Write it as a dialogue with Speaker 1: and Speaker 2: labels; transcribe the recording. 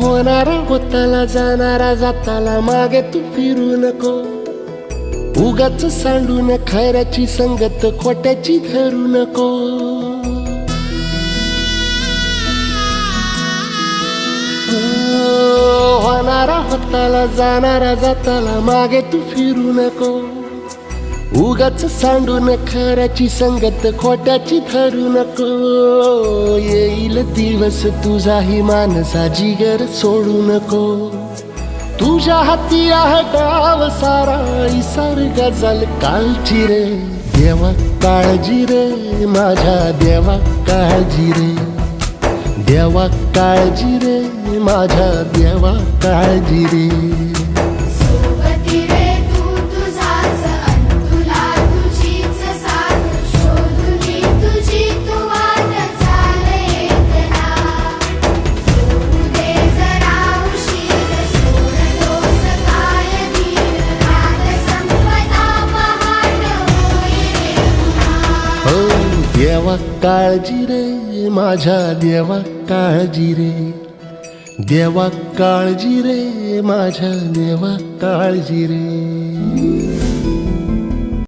Speaker 1: होणारा होताला जाणारा जाताला मागे तू फिरू नको. उगाच सांडून खऱ्याची संगत खोट्याची धरू नको. होणारा होताला जाणारा जाताला मागे तू फिरू नको. उगाच सांडून खऱ्याची संगत खोट्याची धरू नको. येईल दिवस तुझाही मानसा जिगर सोडू नको. तुझ्या हाती आहे गाव सारा इसार गजल कालची रे. देवा काळजी रे माझ्या देवा काळजी रे. देवा काळजी रे माझ्या देवा काळजी रे. देवा काळजी रे माझ्या देवा काळजी रे. देवा काळजी रे माझ्या देवा काळजी रे.